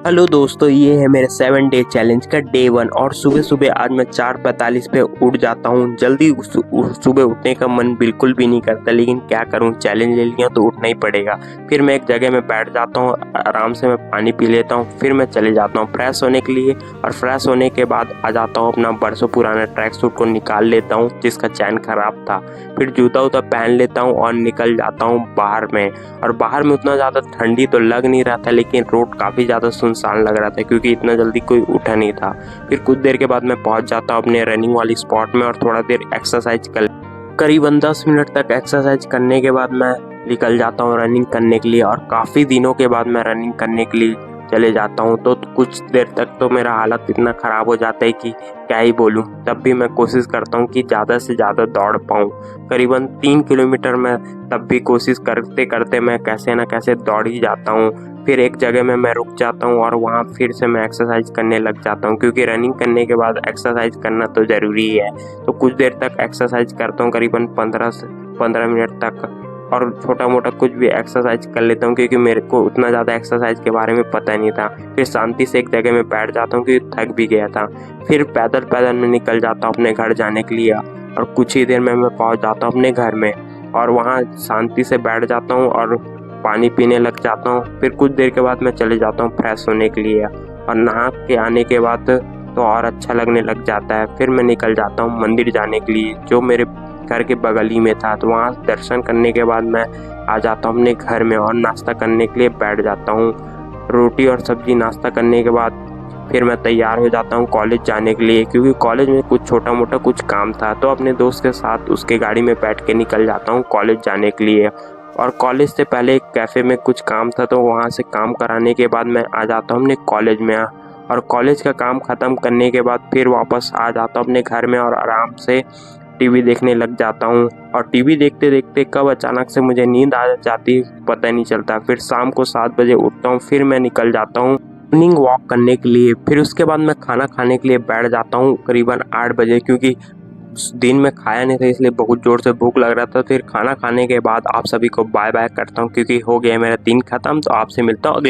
Hello दोस्तों, ये है मेरे 7 डे चैलेंज का डे 1 और सुबह सुबह आज मैं 4:45 पे उठ जाता हूँ। जल्दी सुबह उठने का मन बिल्कुल भी नहीं करता, लेकिन क्या करूँ, चैलेंज ले लिया तो उठना ही पड़ेगा। फिर मैं एक जगह में बैठ जाता हूँ, आराम से मैं पानी पी लेता हूँ, फिर मैं चले जाता हूँ फ्रेश होने के लिए। और फ्रेश होने के बाद आ जाता हूँ, अपना बरसों पुराना ट्रैक सूट को निकाल लेता हूँ जिसका चैन खराब था। फिर जूता उता पहन लेता हूँ और निकल जाता हूँ बाहर में। और बाहर में उतना ज़्यादा ठंडी तो लग नहीं रहा था, लेकिन रोड काफ़ी ज़्यादा सुनसान लग रहा था क्योंकि इतना जल्दी कोई उठा नहीं था। फिर कुछ देर के बाद मैं पहुंच जाता हूँ अपने रनिंग वाली स्पॉट में और थोड़ा देर एक्सरसाइज कर, करीबन 10 मिनट तक एक्सरसाइज करने के बाद मैं निकल जाता हूँ रनिंग करने के लिए। और काफ़ी दिनों के बाद मैं रनिंग करने के लिए चले जाता हूँ, तो कुछ देर तक तो मेरा हालत इतना ख़राब हो जाता है कि क्या ही बोलूँ। तब भी मैं कोशिश करता हूँ कि ज़्यादा से ज़्यादा दौड़ पाऊँ। करीबन 3 किलोमीटर मैं तब भी कोशिश करते करते मैं कैसे ना कैसे दौड़ ही जाता हूँ। फिर एक जगह में मैं रुक जाता हूँ और वहाँ फिर से मैं एक्सरसाइज करने लग जाता हूँ, क्योंकि रनिंग करने के बाद एक्सरसाइज करना तो ज़रूरी है। तो कुछ देर तक एक्सरसाइज करता हूँ, करीबन 15 से 15 मिनट तक, और छोटा मोटा कुछ भी एक्सरसाइज कर लेता हूँ क्योंकि मेरे को उतना ज़्यादा एक्सरसाइज के बारे में पता नहीं था। फिर शांति से एक जगह में बैठ जाता हूँ क्योंकि थक भी गया था। फिर पैदल पैदल मैं निकल जाता हूँ अपने घर जाने के लिए, और कुछ ही देर में मैं पहुँच जाता हूँ अपने घर में और वहाँ शांति से बैठ जाता हूँ और पानी पीने लग जाता हूँ। फिर कुछ देर के बाद मैं चले जाता हूँ फ्रेश होने के लिए, और नहा के आने के बाद तो और अच्छा लगने लग जाता है। फिर मैं निकल जाता हूँ मंदिर जाने के लिए जो मेरे घर के बगल ही में था। तो वहाँ दर्शन करने के बाद मैं आ जाता हूँ अपने घर में और नाश्ता करने के लिए बैठ जाता हूँ। रोटी और सब्जी नाश्ता करने के बाद फिर मैं तैयार हो जाता हूँ कॉलेज जाने के लिए, क्योंकि कॉलेज में कुछ छोटा मोटा कुछ काम था। तो अपने दोस्त के साथ उसके गाड़ी में बैठ के निकल जाता हूँ कॉलेज जाने के लिए। और कॉलेज से पहले एक कैफ़े में कुछ काम था, तो वहाँ से काम कराने के बाद मैं आ जाता हूँ अपने कॉलेज में। और कॉलेज का काम ख़त्म करने के बाद फिर वापस आ जाता हूँ अपने घर में और आराम से टीवी देखने लग जाता हूँ। और टीवी देखते देखते कब अचानक से मुझे नींद आ जाती पता नहीं चलता। फिर शाम को 7 बजे उठता हूँ, फिर मैं निकल जाता हूँ मॉर्निंग वॉक करने के लिए। फिर उसके बाद मैं खाना खाने के लिए बैठ जाता हूँ करीबन 8 बजे, क्योंकि दिन में खाया नहीं था इसलिए बहुत ज़ोर से भूख लग रहा था। फिर खाना खाने के बाद आप सभी को बाय बाय करता हूँ क्योंकि हो गया मेरा दिन ख़त्म। तो आपसे मिलता हूँ अगले